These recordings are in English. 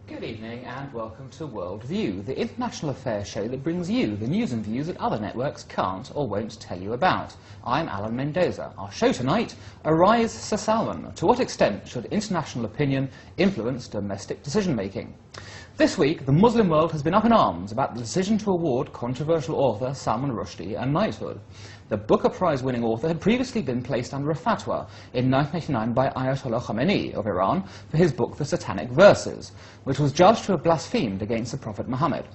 Good evening and welcome to Worldview, the international affairs show that brings you the news and views that other networks can't or won't tell you about. I'm Alan Mendoza. Our show tonight, Arise Sir Salman. To what extent should international opinion influence domestic decision-making? This week, the Muslim world has been up in arms about the decision to award controversial author Salman Rushdie a knighthood. The Booker Prize-winning author had previously been placed under a fatwa in 1989 by Ayatollah Khomeini of Iran for his book The Satanic Verses, which was judged to have blasphemed against the Prophet Muhammad.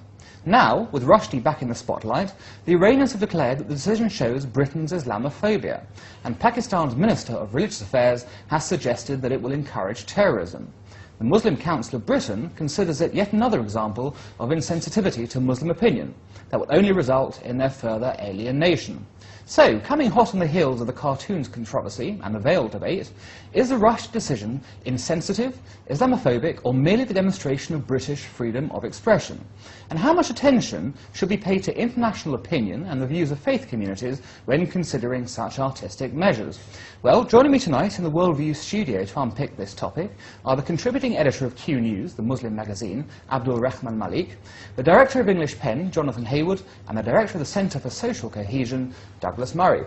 Now, with Rushdie back in the spotlight, the Iranians have declared that the decision shows Britain's Islamophobia, and Pakistan's Minister of Religious Affairs has suggested that it will encourage terrorism. The Muslim Council of Britain considers it yet another example of insensitivity to Muslim opinion that will only result in their further alienation. So, coming hot on the heels of the cartoons controversy and the veil debate, is the Rushdie decision insensitive, Islamophobic, or merely the demonstration of British freedom of expression? And how much attention should be paid to international opinion and the views of faith communities when considering such artistic measures? Well, joining me tonight in the Worldview studio to unpick this topic are the contributing editor of Q News, the Muslim magazine, Abdul Rahman Malik, the director of English Pen, Jonathan Hayward, and the director of the Centre for Social Cohesion, Douglas Murray.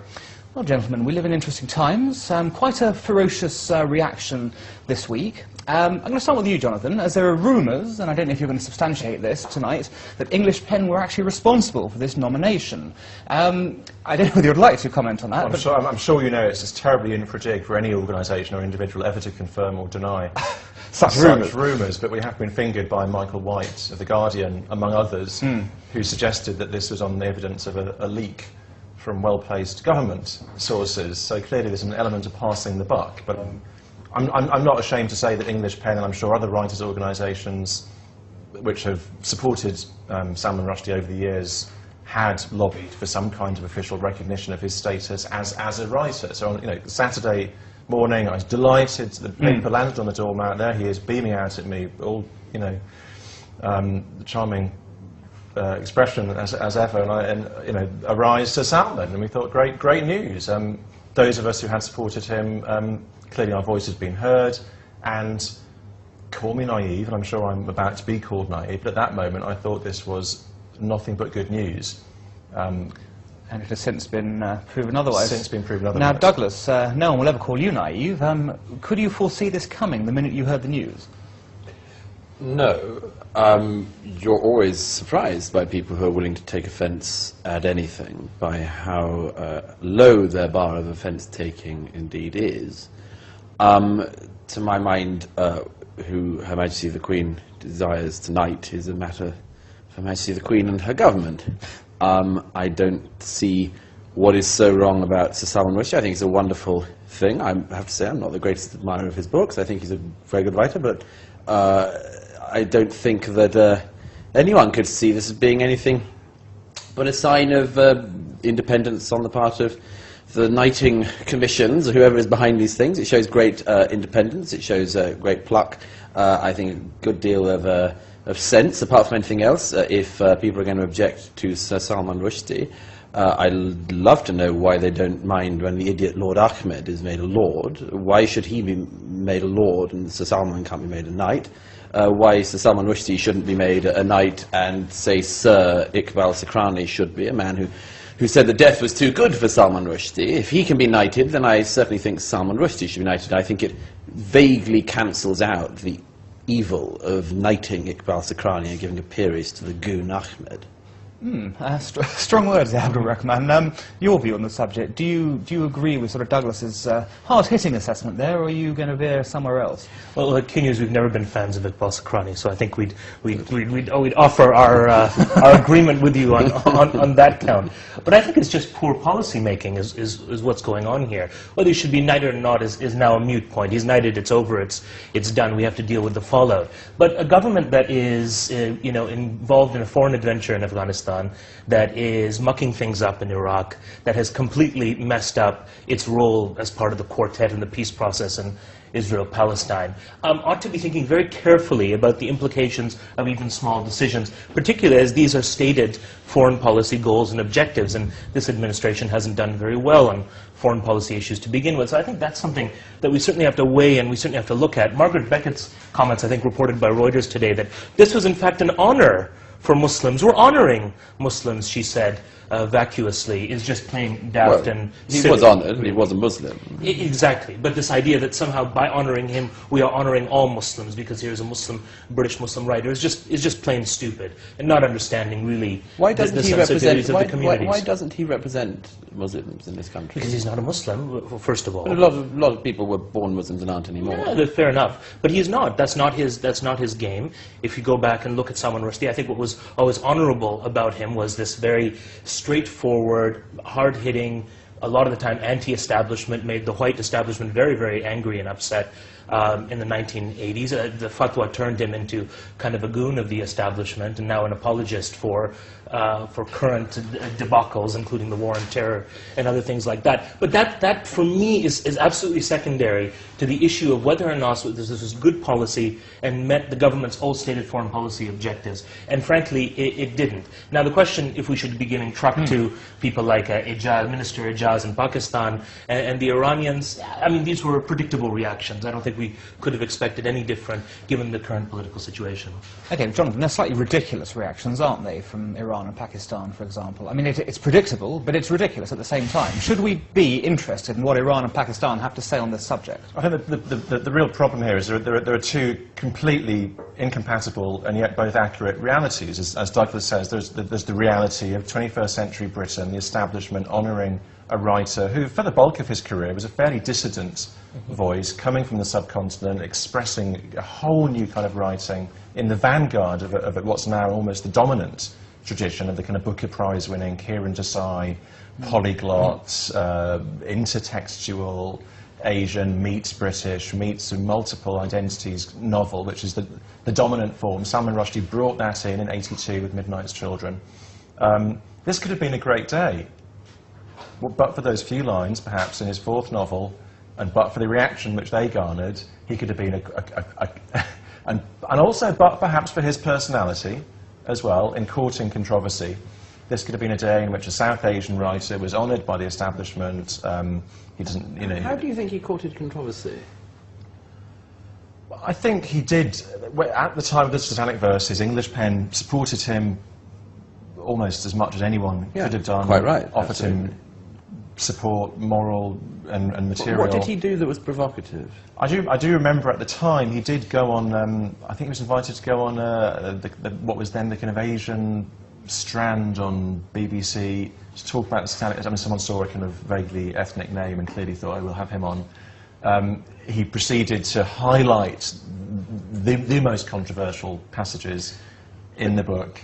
Well, gentlemen, we live in interesting times. Quite a ferocious reaction this week. I'm going to start with you, Jonathan, as there are rumours, and I don't know if you're going to substantiate this tonight, that English Pen were actually responsible for this nomination. I don't know whether you'd like to comment on that. I'm sure you know it's just terribly infra-dig for any organisation or individual ever to confirm or deny such rumours, but we have been fingered by Michael White of The Guardian, among others, who suggested that this was on the evidence of a leak from well-placed government sources. So clearly there's an element of passing the buck. But I'm not ashamed to say that English Pen, and I'm sure other writers' organisations which have supported Salman Rushdie over the years, had lobbied for some kind of official recognition of his status as a writer. So on Saturday morning, I was delighted. The paper landed on the doormat. There he is, beaming out at me, all charming expression as ever, and Arise Sir Salman, and we thought great news. Those of us who had supported him, clearly our voice has been heard, and call me naive, and I'm sure I'm about to be called naive, but at that moment I thought this was nothing but good news. And it has since been proven otherwise. Since been proven otherwise. Now, Douglas, no one will ever call you naive. Could you foresee this coming the minute you heard the news? No. You're always surprised by people who are willing to take offence at anything, by how low their bar of offence-taking indeed is. To my mind, who Her Majesty the Queen desires tonight is a matter for Her Majesty the Queen and her government. I don't see what is so wrong about Sir Salman Rushdie. I think it's a wonderful thing. I have to say I'm not the greatest admirer of his books. I think he's a very good writer, but I don't think that anyone could see this as being anything but a sign of independence on the part of the knighting commissions, or whoever is behind these things. It shows great independence, it shows great pluck, I think a good deal of sense, apart from anything else, if people are going to object to Sir Salman Rushdie. I'd love to know why they don't mind when the idiot Lord Ahmed is made a lord. Why should he be made a lord and Sir Salman can't be made a knight? Why Sir Salman Rushdie shouldn't be made a knight and, say, Sir Iqbal Sakrani should be, a man who said that death was too good for Salman Rushdie. If he can be knighted, then I certainly think Salman Rushdie should be knighted. I think it vaguely cancels out the evil of knighting Iqbal Sakrani and giving a peerage to the goon Ahmed. Strong words, Abdul Rahman. Your view on the subject, do you agree with sort of Douglas's hard-hitting assessment there, or are you going to veer somewhere else? Well, at Q News, we've never been fans of Iqbal Sakrani, so I think we'd offer our agreement with you on that count. But I think it's just poor policy making is what's going on here. Whether he should be knighted or not is now a moot point. He's knighted, it's over, it's done. We have to deal with the fallout. But a government that is involved in a foreign adventure in Afghanistan, that is mucking things up in Iraq, that has completely messed up its role as part of the quartet in the peace process Israel-Palestine, ought to be thinking very carefully about the implications of even small decisions, particularly as these are stated foreign policy goals and objectives, and this administration hasn't done very well on foreign policy issues to begin with. So I think that's something that we certainly have to weigh and we certainly have to look at. Margaret Beckett's comments, I think, reported by Reuters today, that this was in fact an honor for Muslims. We're honoring Muslims, she said, vacuously, is just plain daft and silly. He was honoured, he was a Muslim. Exactly, but this idea that somehow by honouring him we are honouring all Muslims because here's a Muslim, British Muslim writer is just plain stupid and not understanding really Why doesn't the he sensitivities represent? of the communities. Why doesn't he represent Muslims in this country? Because he's not a Muslim, first of all. But a lot of people were born Muslims and aren't anymore. Yeah, fair enough, but he's not. That's not his game. If you go back and look at Salman Rushdie, I think what was always honourable about him was this very straightforward, hard-hitting, a lot of the time anti-establishment, made the white establishment very, very angry and upset in the 1980s. The fatwa turned him into kind of a goon of the establishment and now an apologist for current debacles, including the war on terror and other things like that. But that for me, is absolutely secondary to the issue of whether or not this was good policy and met the government's old stated foreign policy objectives. And frankly, it didn't. Now the question, if we should be giving truck to people like Minister Ijaz in Pakistan and the Iranians, I mean, these were predictable reactions. I don't think we could have expected any different given the current political situation. Okay, Jonathan, they're slightly ridiculous reactions, aren't they, from Iran and Pakistan, for example? I mean, it's predictable, but it's ridiculous at the same time. Should we be interested in what Iran and Pakistan have to say on this subject? I think the real problem here is there are two completely incompatible and yet both accurate realities. As Douglas says, there's the reality of 21st century Britain, the establishment honouring a writer who, for the bulk of his career, was a fairly dissident voice, coming from the subcontinent, expressing a whole new kind of writing in the vanguard of what's now almost the dominant tradition of the kind of Booker Prize-winning Kiran Desai, polyglot, intertextual, Asian meets British, meets multiple identities novel, which is the dominant form. Salman Rushdie brought that in '82 with Midnight's Children. This could have been a great day, but for those few lines, perhaps, in his fourth novel, and but for the reaction which they garnered, he could have been and also, but perhaps for his personality as well, in courting controversy. This could have been a day in which a South Asian writer was honoured by the establishment. He doesn't, you know. How do you think he courted controversy? I think he did. At the time of the Satanic Verses, English Pen supported him almost as much as anyone could have done. Quite right. Offered Absolutely. him support, moral and material. What did he do that was provocative? I do remember at the time he did go on. I think he was invited to go on what was then the kind of Asian strand on BBC to talk about the Satanic. I mean, someone saw a kind of vaguely ethnic name and clearly thought, "Oh, we'll have him on." He proceeded to highlight the most controversial passages in the book.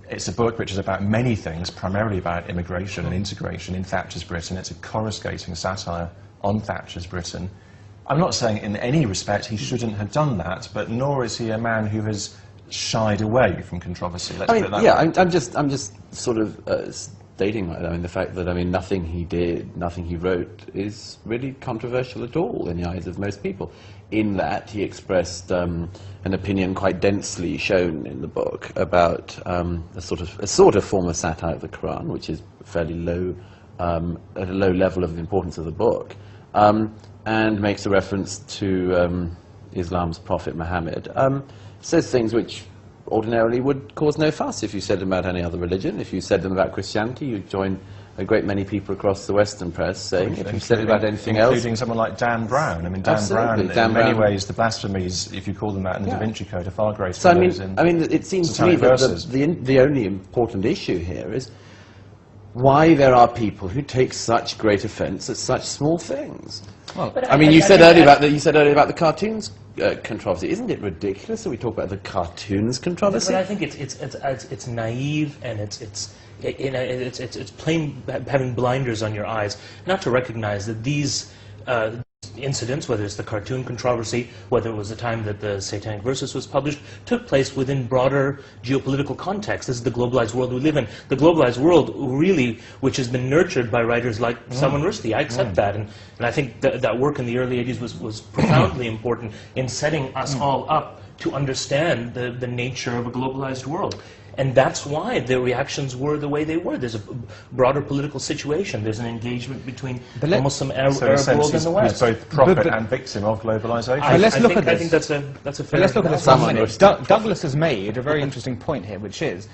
It's a book which is about many things, primarily about immigration and integration in Thatcher's Britain. It's a coruscating satire on Thatcher's Britain. I'm not saying in any respect he shouldn't have done that, but nor is he a man who has shied away from controversy. Let's put it that way. I'm just sort of stating that. I mean, the fact that nothing he did, nothing he wrote, is really controversial at all in the eyes of most people. In that he expressed an opinion quite densely shown in the book about a sort of form of satire of the Quran, which is fairly low, at a low level of the importance of the book, and makes a reference to Islam's prophet Muhammad. Says things which ordinarily would cause no fuss if you said them about any other religion. If you said them about Christianity, you'd join a great many people across the Western press saying, if you said it about anything else... Including someone like Dan Brown. I mean, Dan Brown, in many ways, the blasphemies, if you call them that in the Da Vinci Code, are far greater than those in... I mean, it seems to me that the only important issue here is why there are people who take such great offence at such small things. Well, I mean, you said earlier about the cartoons controversy. Isn't it ridiculous that we talk about the cartoons controversy? But I think it's naive and it's plain having blinders on your eyes, not to recognize that these incidents, whether it's the cartoon controversy, whether it was the time that the Satanic Verses was published, took place within broader geopolitical context. This is the globalized world we live in. The globalized world, really, which has been nurtured by writers like Salman Rushdie. I accept that. And I think that work in the early 80s was profoundly important in setting us all up to understand the nature of a globalized world. And that's why the reactions were the way they were. There's a broader political situation. There's an engagement between the Muslim Arab world and the West. He's both prophet and victim of globalization. I think that's a fair. Let's look at this for a minute. Douglas has made a very interesting point here, which is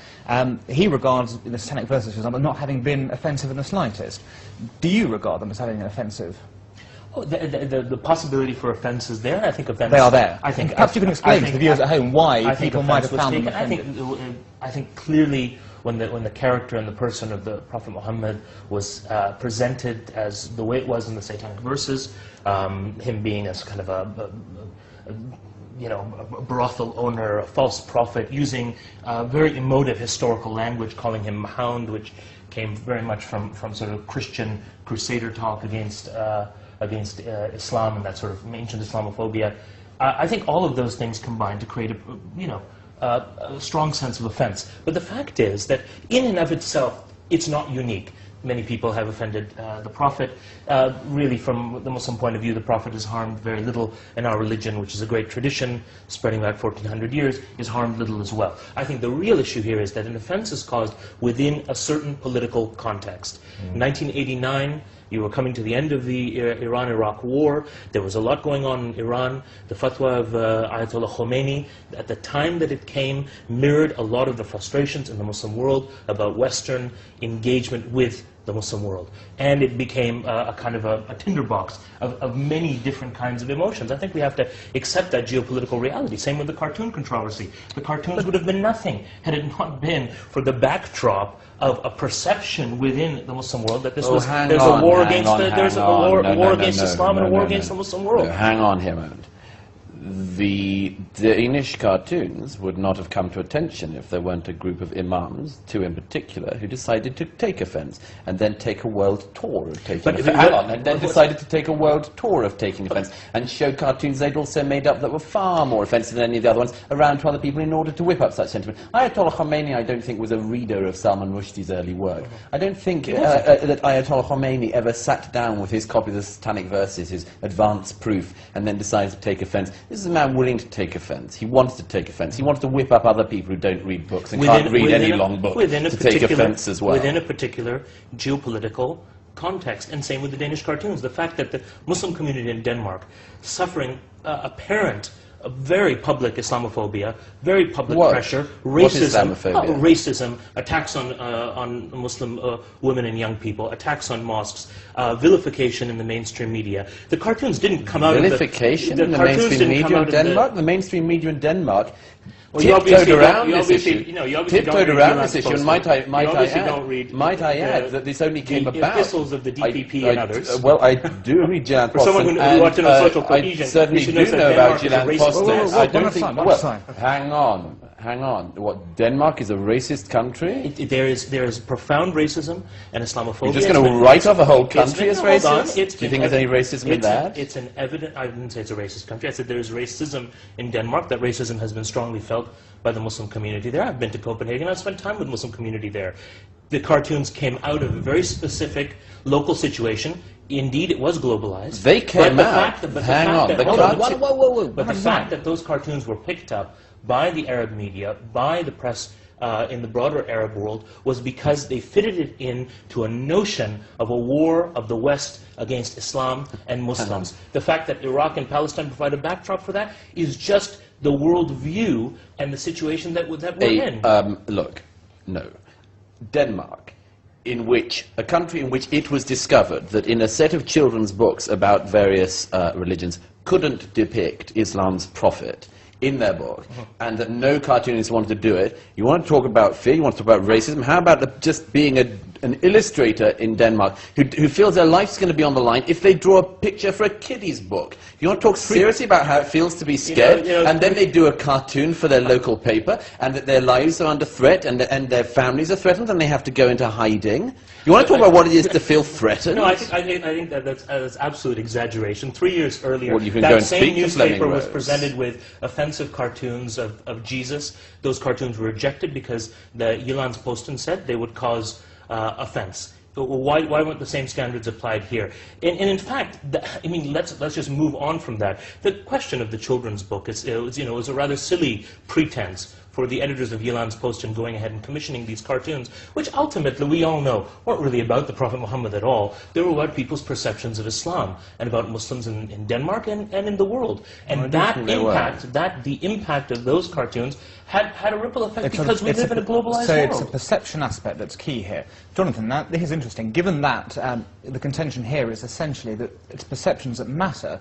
he regards the Satanic Verses, for example, not having been offensive in the slightest. Do you regard them as having an offensive? Oh, the possibility for offence is there. I think offence. They are there. I think perhaps you can explain to the viewers at home why people might have found them offensive. I think clearly when the character and the person of the Prophet Muhammad was presented as the way it was in the Satanic Verses, him being as kind of a brothel owner, a false prophet, using very emotive historical language, calling him Hound, which came very much from sort of Christian crusader talk against Islam and that sort of ancient Islamophobia. I think all of those things combine to create a strong sense of offense. But the fact is that in and of itself, it's not unique. Many people have offended the Prophet. Really, from the Muslim point of view, the Prophet has harmed very little, and our religion, which is a great tradition, spreading back 1,400 years, is harmed little as well. I think the real issue here is that an offense is caused within a certain political context. In 1989, you were coming to the end of the Iran-Iraq war. There was a lot going on in Iran. The fatwa of Ayatollah Khomeini, at the time that it came, mirrored a lot of the frustrations in the Muslim world about Western engagement with the Muslim world. And it became a kind of a tinderbox of many different kinds of emotions. I think we have to accept that geopolitical reality. Same with the cartoon controversy. The cartoons would have been nothing had it not been for the backdrop of a perception within the Muslim world that this was there's a war against Islam and a war against the Muslim world. No, hang on here a moment. The Danish cartoons would not have come to attention if there weren't a group of imams, two in particular, who decided to take offence and then take a world tour of taking offence. Decided to take a world tour of taking offence and show cartoons they'd also made up that were far more offensive than any of the other ones around to other people in order to whip up such sentiment. Ayatollah Khomeini, I don't think, was a reader of Salman Rushdie's early work. I don't think that Ayatollah Khomeini ever sat down with his copy of the Satanic Verses, his advance proof, and then decided to take offence. This is a man willing to take offence. He wanted to take offence. He wanted to whip up other people who don't read books and can't read any long book to take offence as well. Within a particular geopolitical context, and same with the Danish cartoons. The fact that the Muslim community in Denmark, suffering apparent very public Islamophobia, very public pressure, racism, attacks on Muslim women and young people, attacks on mosques, vilification in the mainstream media. The cartoons didn't come out of the... Vilification in the mainstream media in Denmark? The mainstream media in Denmark tiptoed around this issue. And might I add that this only came about... The epistles of the DPP and others. Well, I do read Gillian Posten. For someone who wants to know social cohesion, I certainly do know about Gillian Posten. I don't think... Well, hang on. What, Denmark is a racist country? There is profound racism and Islamophobia. You're just going to write off a whole country as racist? Do you think there's any racism in that? It's an evident... I didn't say it's a racist country. I said there is racism in Denmark. That racism has been strongly felt by the Muslim community there. I've been to Copenhagen. I've spent time with the Muslim community there. The cartoons came out of a very specific local situation. Indeed, it was globalized. They came out. But the fact that those cartoons were picked up by the Arab media, by the press in the broader Arab world, was because they fitted it into a notion of a war of the West against Islam and Muslims. The fact that Iraq and Palestine provide a backdrop for that is just the worldview and the situation that we're in. Look, no. Denmark, a country in which it was discovered that in a set of children's books about various religions couldn't depict Islam's prophet in their book, and that no cartoonist wanted to do it. You want to talk about fear, you want to talk about racism, how about just being an illustrator in Denmark who feels their life's going to be on the line if they draw a picture for a kiddie's book. You want to talk seriously about how it feels to be scared, and then they do a cartoon for their local paper, and that their lives are under threat, and their families are threatened, and they have to go into hiding. You want to talk about what it is to feel threatened? No, I think that's absolute exaggeration. 3 years earlier, Well, you can go that and same speak to newspaper Fleming was Rose. presented with offensive cartoons of Jesus. Those cartoons were rejected because the Jyllands-Posten said they would cause offense. Why weren't the same standards applied here? And in fact, I mean, let's just move on from that. The question of the children's book is a rather silly pretense for the editors of Jyllands-Posten going ahead and commissioning these cartoons, which ultimately we all know weren't really about the Prophet Muhammad at all. They were about people's perceptions of Islam and about Muslims in Denmark and in the world. And the impact of those cartoons had a ripple effect because we live in a globalized world. So it's a perception aspect that's key here. Jonathan, this is interesting. Given that the contention here is essentially that it's perceptions that matter,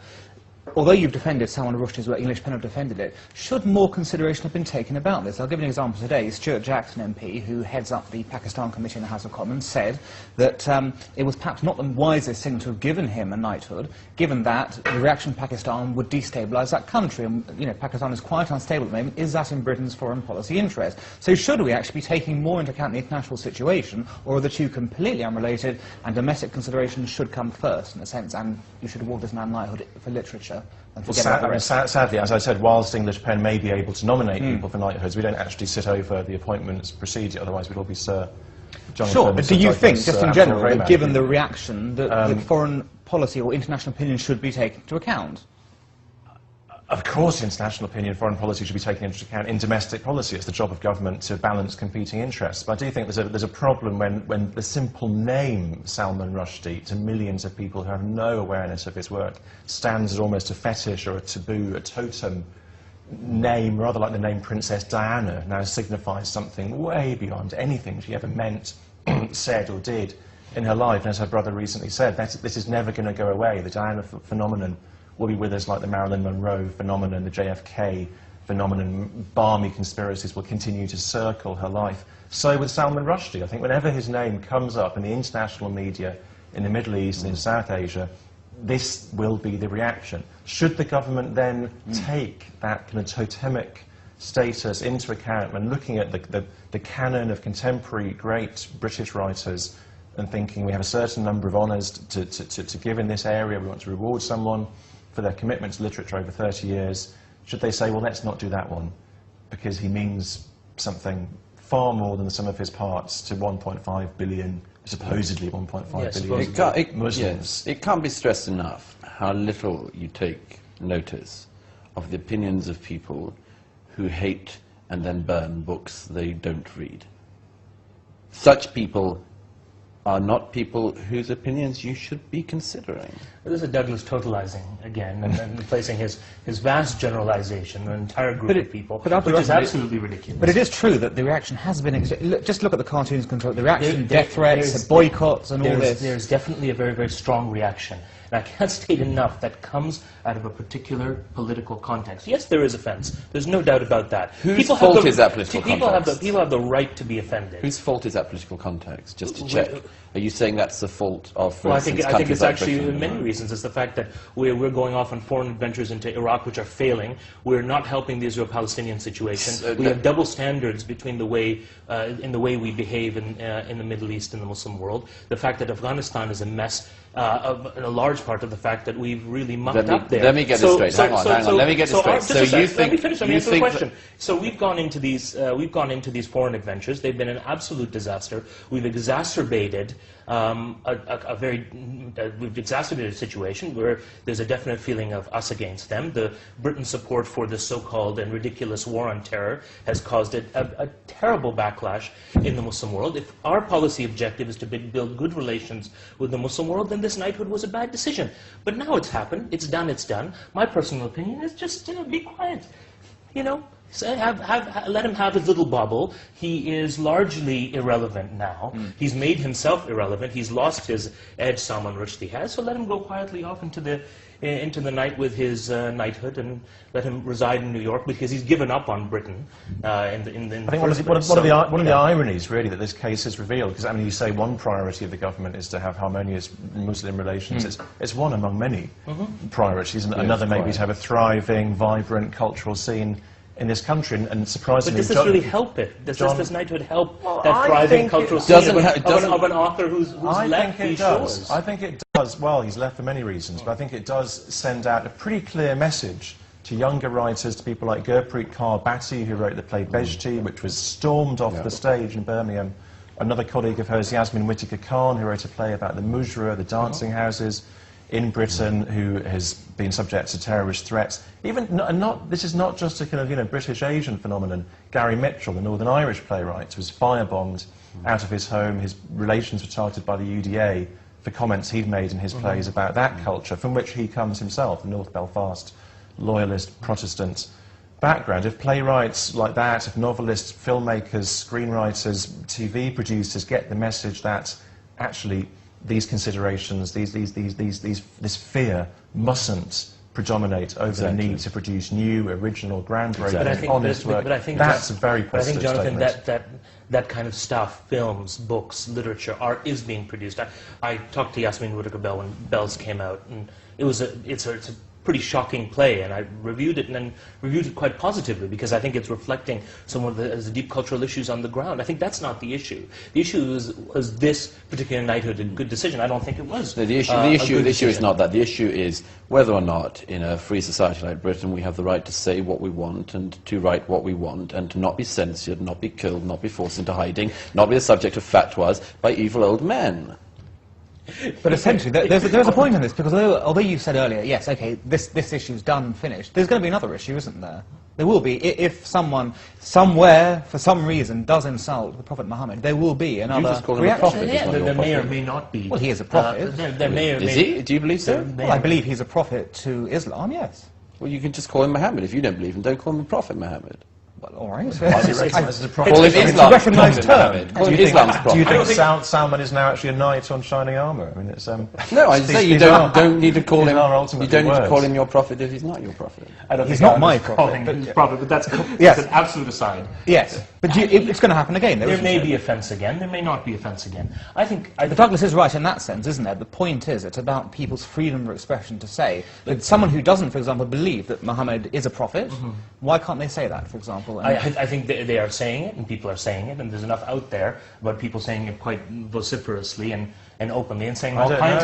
although you've defended Salman Rushdie's work, English Pen have defended it, should more consideration have been taken about this? I'll give you an example today. Stuart Jackson MP, who heads up the Pakistan Committee in the House of Commons, said that it was perhaps not the wisest thing to have given him a knighthood, given that the reaction in Pakistan would destabilise that country. And, Pakistan is quite unstable at the moment. Is that in Britain's foreign policy interest? So should we actually be taking more into account the international situation, or are the two completely unrelated, and domestic considerations should come first, in a sense, and you should award this man knighthood for literature? Well, sadly, as I said, whilst English Pen may be able to nominate people for knighthoods, we don't actually sit over the appointments procedure, otherwise we'd all be Sir Jonathan. Sure, but do you think, just in general, that given the reaction, that foreign policy or international opinion should be taken into account? Of course, international opinion, foreign policy should be taken into account in domestic policy. It's the job of government to balance competing interests. But I do think there's a problem when the simple name Salman Rushdie, to millions of people who have no awareness of his work, stands as almost a fetish or a taboo, a totem name, rather like the name Princess Diana, now signifies something way beyond anything she ever meant, said or did in her life. And as her brother recently said, this is never going to go away. The Diana phenomenon will be with us like the Marilyn Monroe phenomenon, the JFK phenomenon. Balmy conspiracies will continue to circle her life. So with Salman Rushdie, I think whenever his name comes up in the international media in the Middle East and in South Asia, this will be the reaction. Should the government then take that kind of totemic status into account when looking at the canon of contemporary great British writers and thinking we have a certain number of honours to give in this area, we want to reward someone for their commitment to literature over 30 years, should they say, well, let's not do that one, because he means something far more than the sum of his parts to 1.5 billion, supposedly 1.5 billion Muslims. Yes, it can't be stressed enough how little you take notice of the opinions of people who hate and then burn books they don't read. Such people are not people whose opinions you should be considering. This is Douglas totalizing again and placing his vast generalization on an entire group of people, which is absolutely ridiculous. But it is true that the reaction has been... Just look at the cartoons control, the reaction, death threats, boycotts and all this. There's definitely a very, very strong reaction. And I can't state enough that comes out of a particular political context. Yes, there is offense. There's no doubt about that. Whose fault is that political context? People have the right to be offended. Whose fault is that political context? Just to check. Are you saying that's the fault of, for well, instance, I think it's like actually Britain? many reasons. It's the fact that we're going off on foreign adventures into Iraq, which are failing. We're not helping the Israel-Palestinian situation. We have double standards between the way in the way we behave in the Middle East and the Muslim world. The fact that Afghanistan is a mess. In a large part of the fact that we've really mucked up there. Let me get this straight. Hang on. Let me get this straight. So you think? Let me finish. Let me answer the question. So we've gone into these foreign adventures. They've been an absolute disaster. We've exacerbated we've exacerbated a situation where there's a definite feeling of us against them. The Britain's support for the so-called and ridiculous war on terror has caused a terrible backlash in the Muslim world. If our policy objective is to build good relations with the Muslim world, then this knighthood was a bad decision. But now it's happened. It's done. It's done. My personal opinion is just be quiet. So let him have his little bubble. He is largely irrelevant now. He's made himself irrelevant. He's lost his edge Salman Rushdie has. So let him go quietly off into into the night with his knighthood and let him reside in New York because he's given up on Britain. I think one of the ironies, really, that this case has revealed, because I mean, you say one priority of the government is to have harmonious Muslim relations. It's one among many priorities, and another maybe to have a thriving, vibrant cultural scene in this country, and surprisingly... But does this really help it? Does this knighthood help that thriving cultural scene of an author who's left these shores? I think it does. Well, he's left for many reasons, but I think it does send out a pretty clear message to younger writers, to people like Gurpreet Kaur Bhatti, who wrote the play Bejti, which was stormed off the stage in Birmingham. Another colleague of hers, Yasmin Whittaker Khan, who wrote a play about the Mujra, the dancing houses in Britain, who has been subject to terrorist threats. This is not just a kind of British Asian phenomenon. Gary Mitchell, the Northern Irish playwright, was firebombed out of his home. His relations were targeted by the UDA for comments he'd made in his plays about that culture, from which he comes himself, the North Belfast loyalist Protestant background. If playwrights like that, if novelists, filmmakers, screenwriters, TV producers get the message that actually these considerations, this fear mustn't predominate over the need to produce new, original, groundbreaking, honest work. That's a very positive statement. I think, Jonathan, that kind of stuff, films, books, literature, art, is being produced. I talked to Yasmin Whittaker Bell when Bells came out, and it's a pretty shocking play, and I reviewed it, and then reviewed it quite positively, because I think it's reflecting some of the deep cultural issues on the ground. I think that's not the issue. The issue was this particular knighthood a good decision. I don't think it was. No, the issue is not that. The issue is whether or not, in a free society like Britain, we have the right to say what we want, and to write what we want, and to not be censored, not be killed, not be forced into hiding, not be the subject of fatwas by evil old men. But essentially, there's a point in this, because although you said earlier, yes, okay, this issue's done, finished, there's going to be another issue, isn't there? There will be. If someone, somewhere, for some reason, does insult the Prophet Muhammad, there will be another reaction. Call him reaction. a prophet. Yeah, there may or may not be. Well, he is a prophet. Is he? Do you believe so? Well, I believe he's a prophet to Islam, yes. Well, you can just call him Muhammad. If you don't believe him, don't call him a prophet Muhammad. Well, all right. Call him Islam. recognised term. Call him Islam's prophet. Do you think Salman is now actually a knight on shining armour? I mean, it's no, I say you don't need to call him. You don't need to call him your prophet if he's not your prophet. He's not my prophet. But that's an absolute aside. Yes, but it's going to happen again. There may be offence again. There may not be offence again. I think. But Douglas is right in that sense, isn't it? The point is, it's about people's freedom of expression to say that someone who doesn't, for example, believe that Muhammad is a prophet, why can't they say that, for example? I think they are saying it, and people are saying it, and there's enough out there about people saying it quite vociferously and openly, and saying all kinds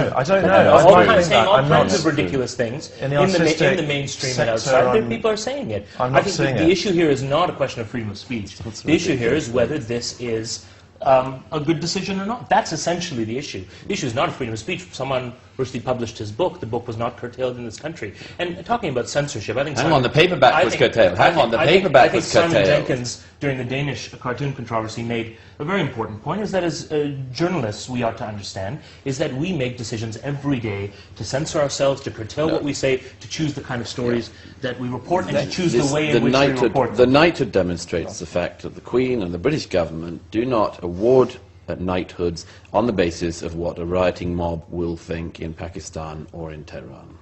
of ridiculous things in the mainstream and outside. People are saying it. I think the issue here is not a question of freedom of speech. The issue here is whether this is a good decision or not. That's essentially the issue. The issue is not freedom of speech. Someone Rushdie published his book. The book was not curtailed in this country. And talking about censorship, I think... the paperback was curtailed. I think Simon Jenkins, during the Danish cartoon controversy, made a very important point, is that as journalists we ought to understand, is that we make decisions every day to censor ourselves, to curtail what we say, to choose the kind of stories that we report, and to choose the way in which we report them. The knighthood demonstrates the fact that the Queen and the British government do not award knighthoods on the basis of what a rioting mob will think in Pakistan or in Tehran.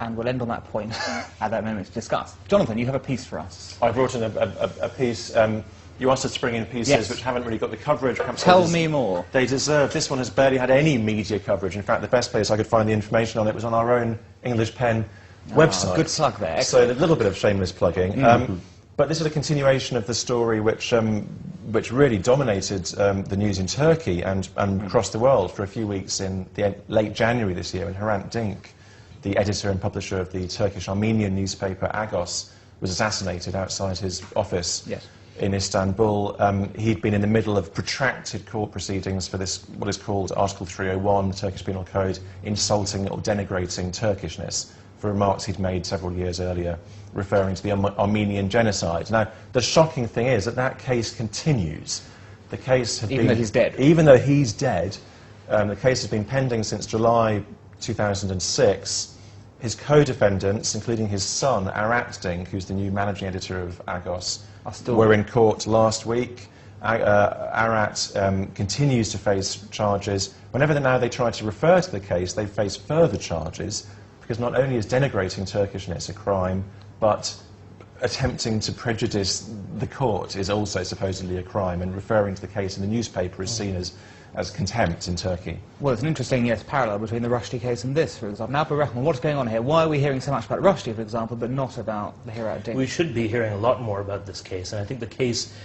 And we'll end on that point at that moment to discuss. Jonathan, you have a piece for us. I brought in a piece. You asked us to bring in pieces which haven't really got the coverage. Tell me more. They deserve. This one has barely had any media coverage. In fact, the best place I could find the information on it was on our own English Pen website. Good slug there. So a little bit of shameless plugging. But this is a continuation of the story which really dominated the news in Turkey and across the world for a few weeks in late January this year, when Hrant Dink, the editor and publisher of the Turkish-Armenian newspaper Agos, was assassinated outside his office in Istanbul. He'd been in the middle of protracted court proceedings for this, what is called Article 301, the Turkish Penal Code, insulting or denigrating Turkishness, for remarks he'd made several years earlier, referring to the Armenian genocide. Now, the shocking thing is that that case continues. The case had even though he's dead. Even though he's dead, the case has been pending since July 2006. His co-defendants, including his son, Arat Dink, who's the new managing editor of Agos, were in court last week. Arat continues to face charges. Whenever now they try to refer to the case, they face further charges, because not only is denigrating Turkishness a crime, but attempting to prejudice the court is also supposedly a crime, and referring to the case in the newspaper is seen as contempt in Turkey. Well, it's an interesting, yes, parallel between the Rushdie case and this, for example. Now, Abu Rahman, what's going on here? Why are we hearing so much about Rushdie, for example, but not about the Herat Dink? We should be hearing a lot more about this case, and I think the case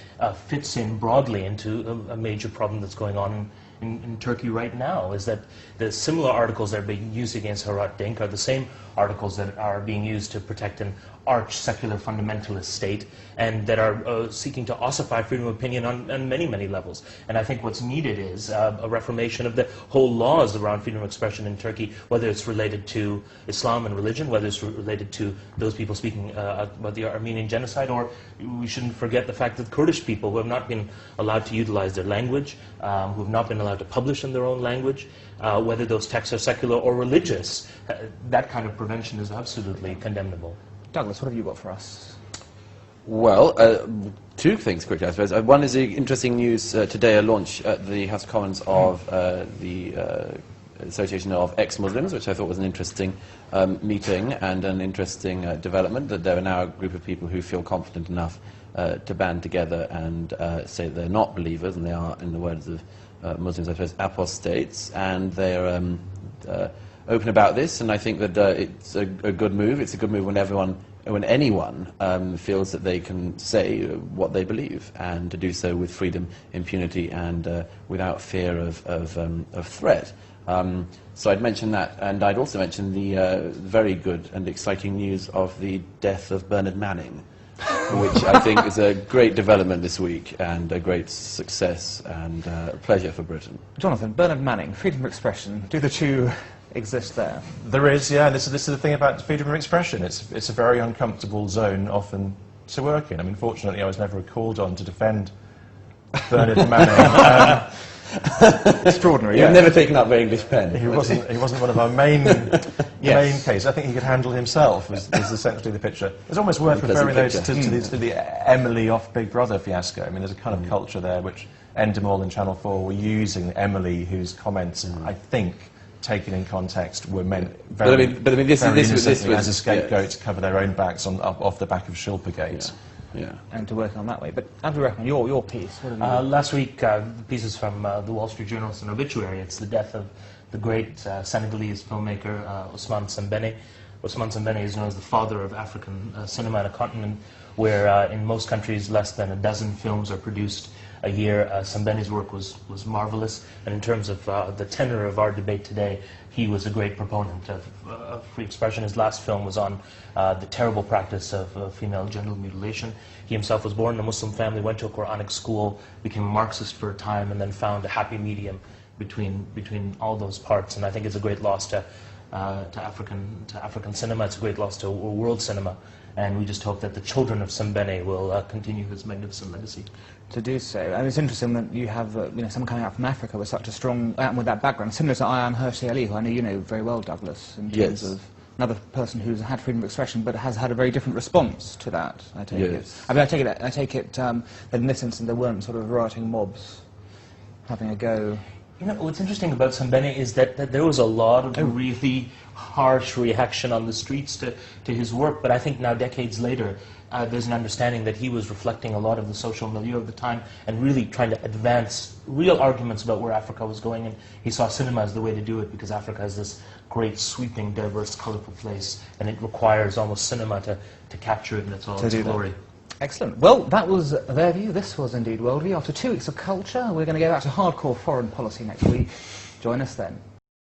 fits in broadly into a major problem that's going on in Turkey right now, is that the similar articles that are being used against Herat Dink are the same articles that are being used to protect an arch secular fundamentalist state, and that are seeking to ossify freedom of opinion on many, many levels. And I think what's needed is a reformation of the whole laws around freedom of expression in Turkey, whether it's related to Islam and religion, whether it's related to those people speaking about the Armenian genocide, or we shouldn't forget the fact that Kurdish people who have not been allowed to utilize their language, who have not been allowed to publish in their own language, whether those texts are secular or religious, that kind of prevention is absolutely condemnable. Douglas, what have you got for us? Well, two things quickly, I suppose. One is the interesting news today, a launch at the House of Commons of the Association of Ex-Muslims, which I thought was an interesting meeting and an interesting development, that there are now a group of people who feel confident enough to band together and say that they're not believers, and they are, in the words of Muslims, I suppose, apostates, and they're open about this, and I think that it's a good move. It's a good move when anyone feels that they can say what they believe, and to do so with freedom, impunity, and without fear of threat. So I'd mention that, and I'd also mention the very good and exciting news of the death of Bernard Manning, which I think is a great development this week, and a great success, and a pleasure for Britain. Jonathan, Bernard Manning, freedom of expression, do the two exist there? There is, yeah, and this is the thing about freedom of expression. It's a very uncomfortable zone often to work in. I mean, fortunately, I was never called on to defend Bernard Manning. Extraordinary. You've never taken up the English pen. He wasn't one of our main cases. I think he could handle himself, was essentially the picture. It's almost worth referring those to the Emily off Big Brother fiasco. I mean, there's a kind of culture there which Endemol and Channel 4 were using Emily, whose comments, I think, taken in context, were meant very innocently as a scapegoat to cover their own backs off the back of Shilpagate. Yeah. And to work on that way. But Abu Rahman, your piece, what have you last week, the pieces from the Wall Street Journal, it's an obituary. It's the death of the great Senegalese filmmaker Ousmane Sembène. Ousmane Sembène is known as the father of African cinema in a continent where in most countries less than a dozen films are produced a year. Sembène's work was marvelous, and in terms of the tenor of our debate today, he was a great proponent of free expression. His last film was on the terrible practice of female genital mutilation. He himself was born in a Muslim family, went to a Quranic school, became a Marxist for a time, and then found a happy medium between all those parts. And I think it's a great loss to African cinema. It's a great loss to world cinema. And we just hope that the children of Sembène will continue his magnificent legacy. to do so? And it's interesting that you have someone coming out from Africa with such a strong, with that background, similar to Ayaan Hirsi Ali, who I know you know very well, Douglas, in terms of another person who's had freedom of expression but has had a very different response to that, I take it. I mean, I take it that in this instance there weren't sort of rioting mobs having a go. You know, what's interesting about Sembène is that there was a lot of really harsh reaction on the streets to his work, but I think now, decades later, there's an understanding that he was reflecting a lot of the social milieu of the time and really trying to advance real arguments about where Africa was going, and he saw cinema as the way to do it, because Africa is this great, sweeping, diverse, colourful place, and it requires almost cinema to capture it in its all its glory. Excellent. Well, that was their view. This was indeed Worldview. After 2 weeks of culture, we're going to go back to hardcore foreign policy next week. Join us then.